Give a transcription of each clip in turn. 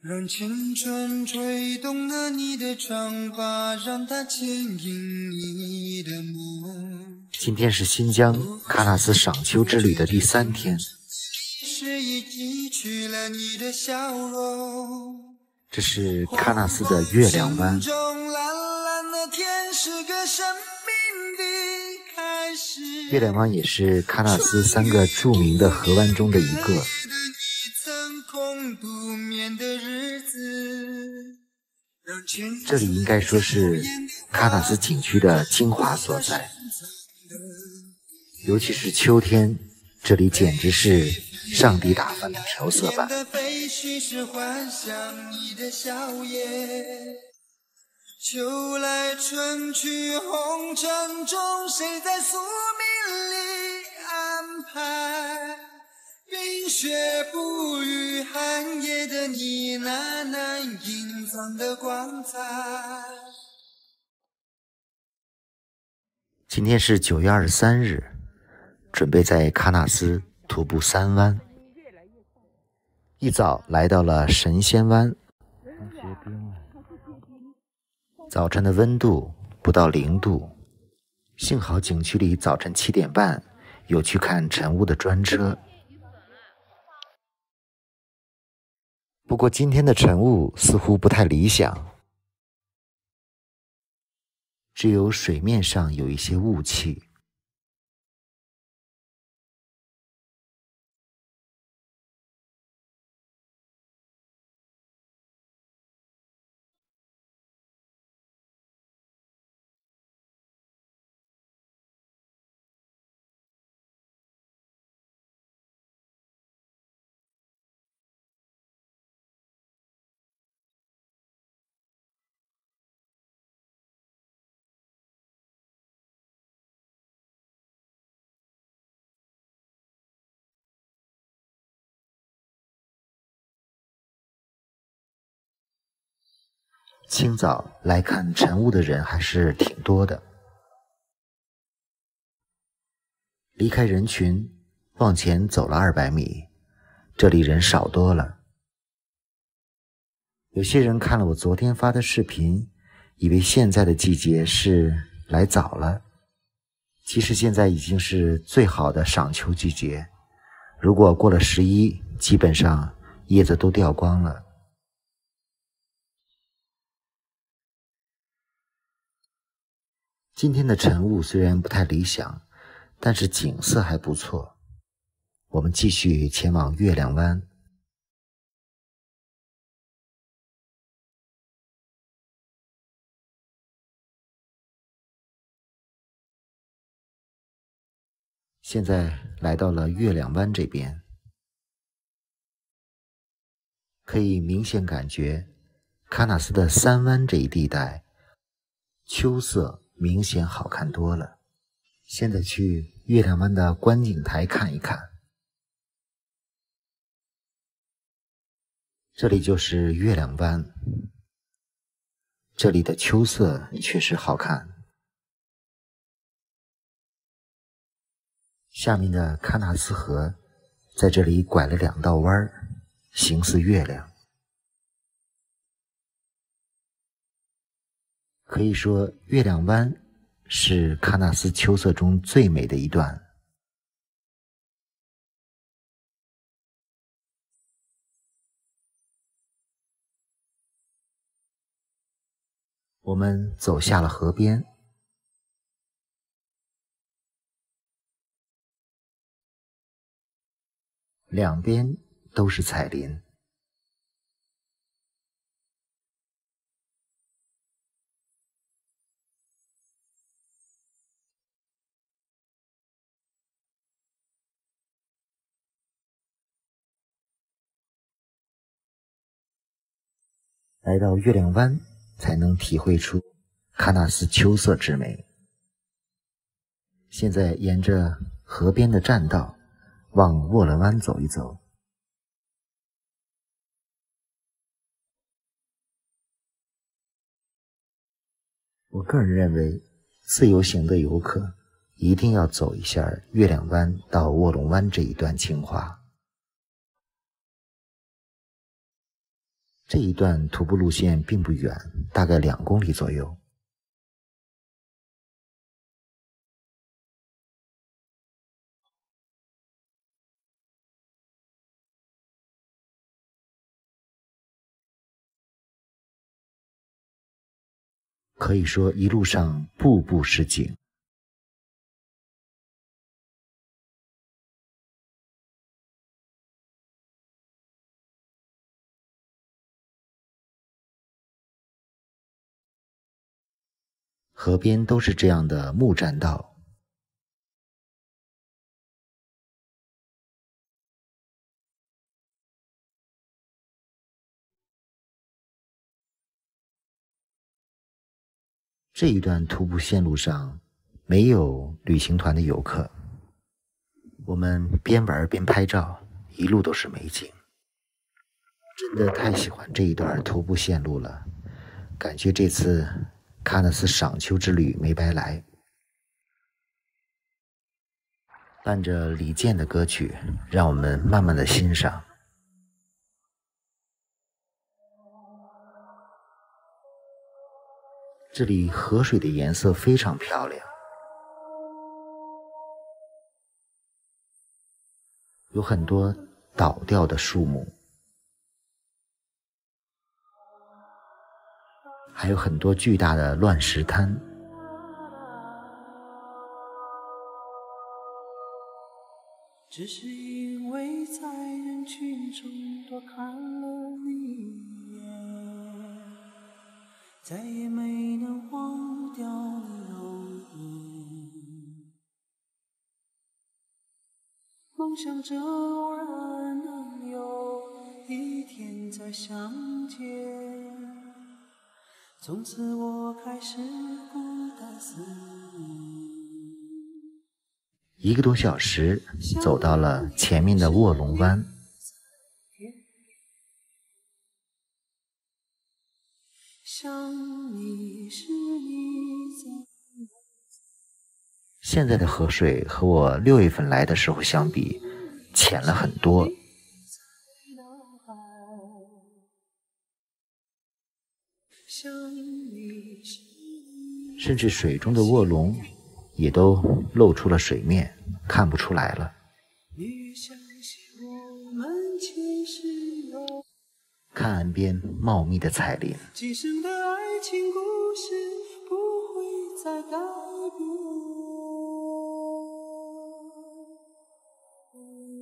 让青春吹动了你的长发，让它牵引你的梦。今天是新疆喀纳斯赏秋之旅的第3天，是已记取了你的笑容。这是喀纳斯的月亮湾。月亮湾也是喀纳斯3个著名的河湾中的一个。这里应该说是喀纳斯景区的精华所在，尤其是秋天，这里简直是上帝打翻的调色板。秋来春去红尘中，谁在宿命里安排？冰雪不语寒夜的你，那难隐藏的光彩。今天是9月23日，准备在喀纳斯徒步3湾。一早来到了神仙湾，早晨的温度不到0度，幸好景区里早晨7点半有去看晨雾的专车。不过今天的晨雾似乎不太理想，只有水面上有一些雾气。清早来看晨雾的人还是挺多的。离开人群，往前走了200米，这里人少多了。有些人看了我昨天发的视频，以为现在的季节是来早了，其实现在已经是最好的赏秋季节。如果过了11，基本上叶子都掉光了。今天的晨雾虽然不太理想，但是景色还不错。我们继续前往月亮湾。现在来到了月亮湾这边，可以明显感觉喀纳斯的3湾这一地带秋色明显好看多了。现在去月亮湾的观景台看一看，这里就是月亮湾，这里的秋色确实好看。下面的喀纳斯河在这里拐了2道弯，形似月亮。可以说月亮湾是喀纳斯秋色中最美的一段。我们走下了河边，两边都是彩林。来到月亮湾，才能体会出喀纳斯秋色之美。现在沿着河边的栈道往沃伦湾走一走。我个人认为，自由行的游客一定要走一下月亮湾到卧龙湾这一段精华。这一段徒步路线并不远，大概2公里左右。可以说一路上步步是景。河边都是这样的木栈道，这一段徒步线路上没有旅行团的游客，我们边玩边拍照，一路都是美景。真的太喜欢这一段徒步线路了，感觉这次喀纳斯赏秋之旅没白来。伴着李健的歌曲，让我们慢慢的欣赏。这里河水的颜色非常漂亮，有很多倒掉的树木，还有很多巨大的乱石滩。只是因为在人群中多看了你一眼，再也没能忘掉你容颜。梦想着偶然能有一天再相见，从此我开始孤单思念。1个多小时走到了前面的卧龙湾。现在的河水和我6月份来的时候相比浅了很多，甚至水中的卧龙也都露出了水面，看不出来了。看岸边茂密的彩林，今生的爱情故事不会再改变，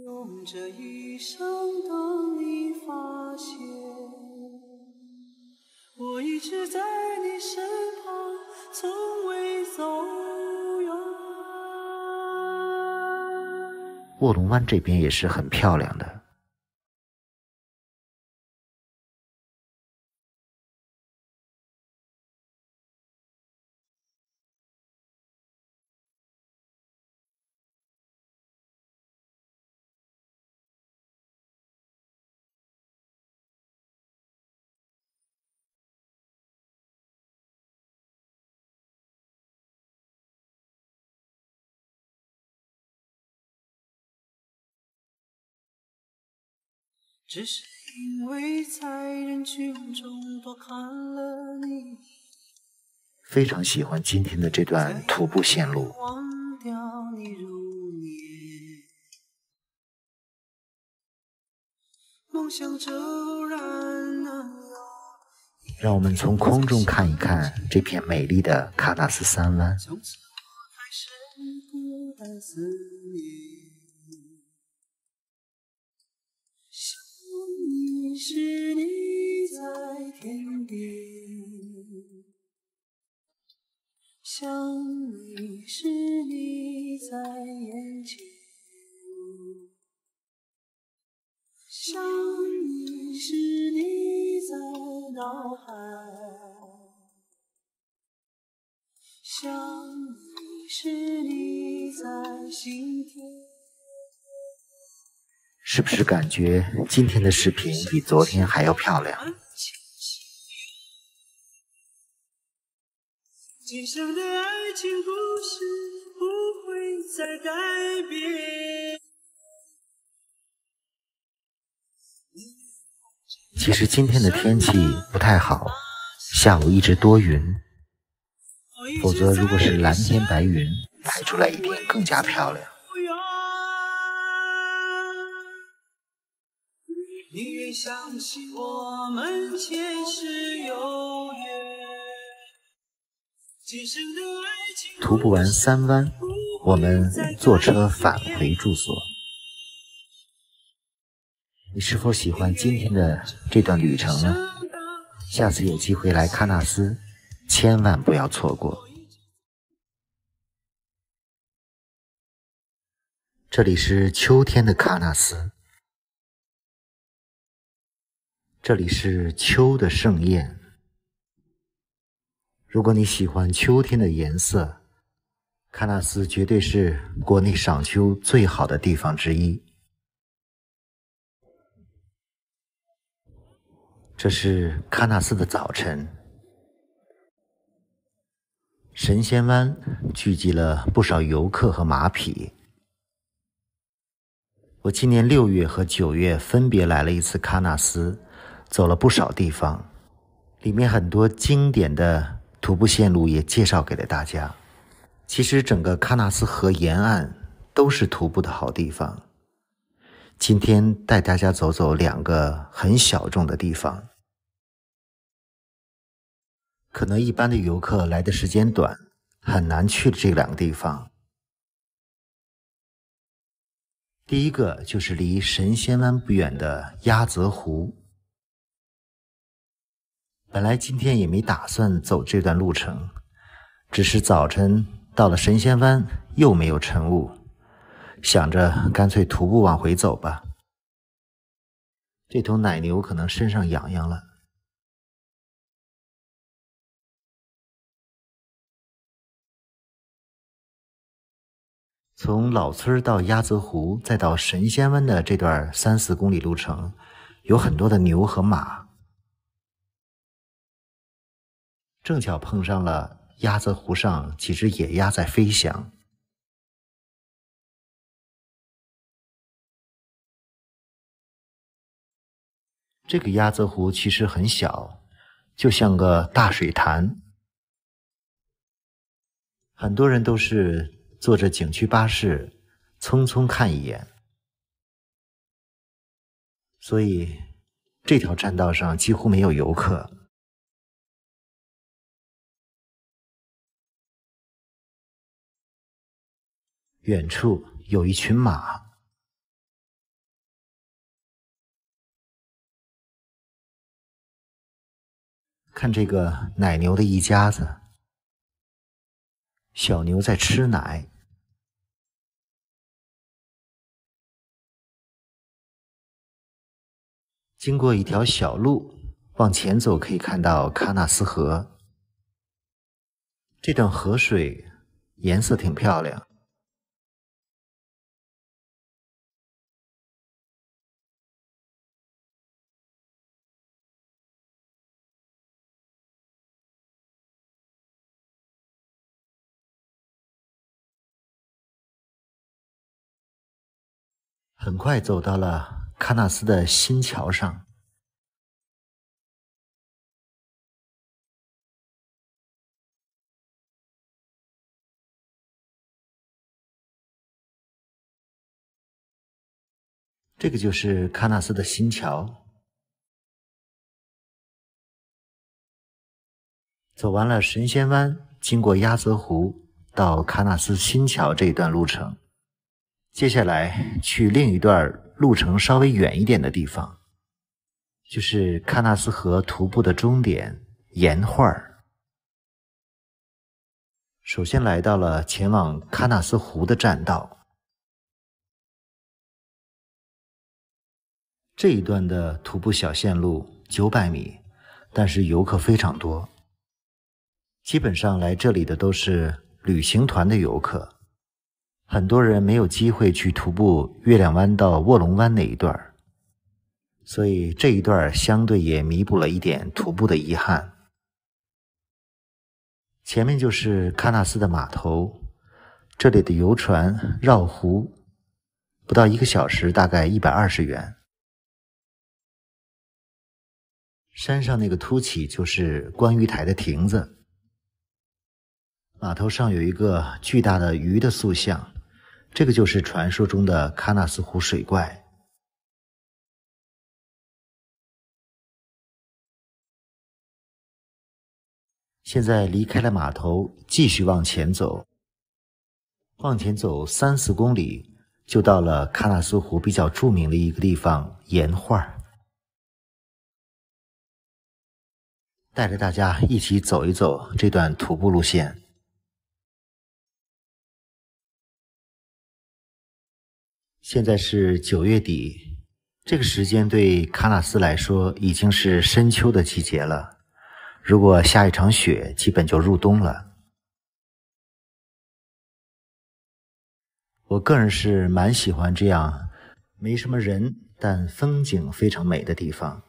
用这一生等你发现，我一直在你身旁，从未走远。卧龙湾这边也是很漂亮的。只是因为在人群中多看了你，非常喜欢今天的这段徒步线路。忘掉你入眠，梦想着偶然能有。让我们从空中看一看这片美丽的喀纳斯山湾。从此我开始孤单思念。是你在天边，想你是你在眼前，想你是你在脑海，想你是你在心田。是不是感觉今天的视频比昨天还要漂亮？今生的爱情故事不会再改变。其实今天的天气不太好，下午一直多云，否则如果是蓝天白云，拍出来一定更加漂亮。宁愿相信我们前世有缘，今生的爱情。徒步完3湾，我们坐车返回住所。你是否喜欢今天的这段旅程呢？下次有机会来喀纳斯，千万不要错过。这里是秋天的喀纳斯，这里是秋的盛宴。如果你喜欢秋天的颜色，喀纳斯绝对是国内赏秋最好的地方之一。这是喀纳斯的早晨，神仙湾聚集了不少游客和马匹。我今年6月和9月分别来了一次喀纳斯，走了不少地方，里面很多经典的徒步线路也介绍给了大家。其实整个喀纳斯河沿岸都是徒步的好地方。今天带大家走走2个很小众的地方，可能一般的游客来的时间短，很难去这2个地方。第一个就是离神仙湾不远的鸭泽湖。本来今天也没打算走这段路程，只是早晨到了神仙湾又没有晨雾，想着干脆徒步往回走吧。这头奶牛可能身上痒痒了。从老村到鸭泽湖再到神仙湾的这段3-4公里路程，有很多的牛和马。正巧碰上了鸭泽湖上几只野鸭在飞翔。这个鸭泽湖其实很小，就像个大水潭。很多人都是坐着景区巴士匆匆看一眼，所以这条栈道上几乎没有游客。远处有一群马，看这个奶牛的一家子，小牛在吃奶。经过一条小路，往前走可以看到喀纳斯河。这段河水颜色挺漂亮。很快走到了喀纳斯的新桥上。这个就是喀纳斯的新桥。走完了神仙湾，经过鸭泽湖到喀纳斯新桥这一段路程，接下来去另一段路程稍微远一点的地方，就是喀纳斯河徒步的终点岩画。首先来到了前往喀纳斯湖的栈道，这一段的徒步小线路900米，但是游客非常多，基本上来这里的都是旅行团的游客。很多人没有机会去徒步月亮湾到卧龙湾那一段，所以这一段相对也弥补了一点徒步的遗憾。前面就是喀纳斯的码头，这里的游船绕湖，不到1个小时，大概120元。山上那个凸起就是观鱼台的亭子，码头上有一个巨大的鱼的塑像，这个就是传说中的喀纳斯湖水怪。现在离开了码头，继续往前走，往前走3-4公里，就到了喀纳斯湖比较著名的一个地方——岩画。带着大家一起走一走这段徒步路线。现在是9月底，这个时间对喀纳斯来说已经是深秋的季节了。如果下一场雪，基本就入冬了。我个人是蛮喜欢这样没什么人，但风景非常美的地方。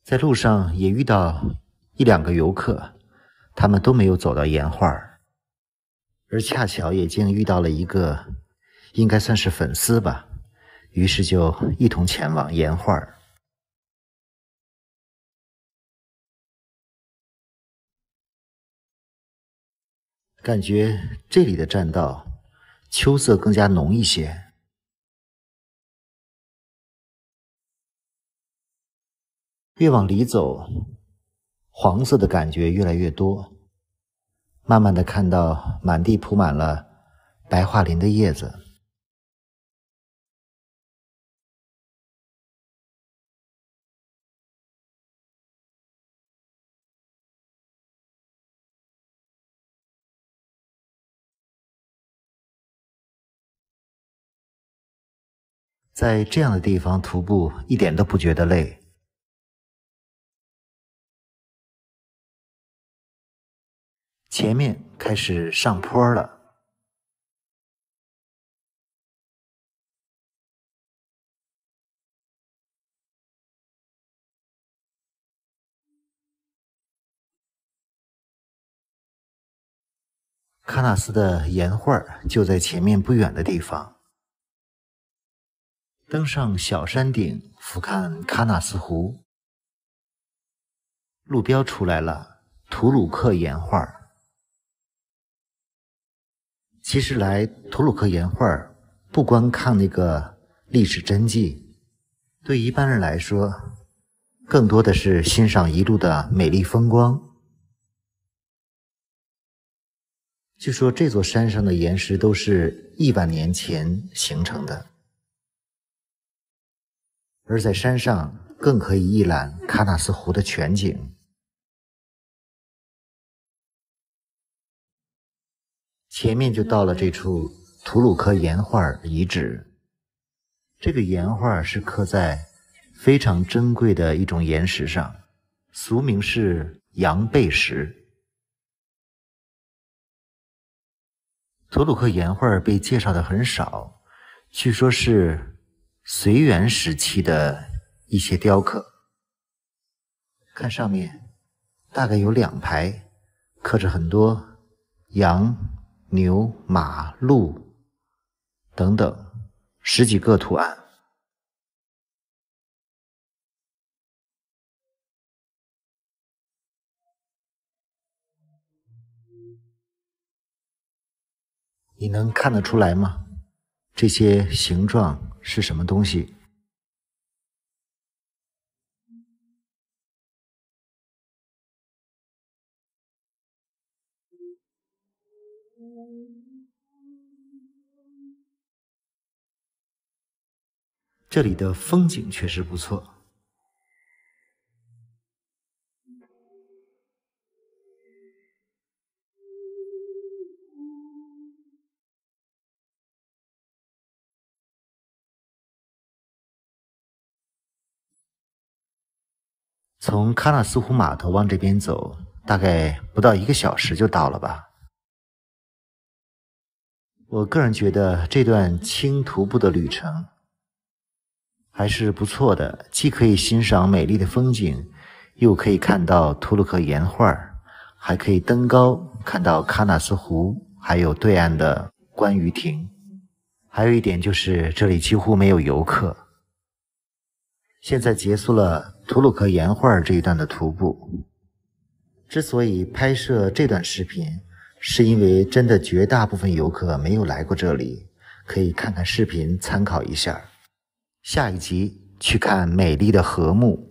在路上也遇到1-2个游客，他们都没有走到岩画，而恰巧也竟遇到了一个应该算是粉丝吧，于是就一同前往岩画。感觉这里的栈道秋色更加浓一些。越往里走，黄色的感觉越来越多，慢慢的看到满地铺满了白桦林的叶子。在这样的地方徒步一点都不觉得累。前面开始上坡了，喀纳斯的岩画就在前面不远的地方。登上小山顶，俯瞰喀纳斯湖。路标出来了，图鲁克岩画。其实来图鲁克岩画不光看那个历史真迹，对一般人来说，更多的是欣赏一路的美丽风光。据说这座山上的岩石都是1万年前形成的，而在山上更可以一览喀纳斯湖的全景。前面就到了这处图鲁克岩画遗址。这个岩画是刻在非常珍贵的一种岩石上，俗名是羊背石。图鲁克岩画被介绍的很少，据说是隋元时期的一些雕刻。看上面大概有2排，刻着很多羊、牛、马、鹿等等10几个图案。你能看得出来吗？这些形状是什么东西？这里的风景确实不错。从喀纳斯湖码头往这边走，大概不到1个小时就到了吧。我个人觉得这段轻徒步的旅程还是不错的，既可以欣赏美丽的风景，又可以看到图鲁克岩画，还可以登高看到喀纳斯湖，还有对岸的观鱼亭。还有一点就是这里几乎没有游客。现在结束了吐鲁克岩画这一段的徒步。之所以拍摄这段视频，是因为真的绝大部分游客没有来过这里，可以看看视频参考一下。下一集去看美丽的禾木。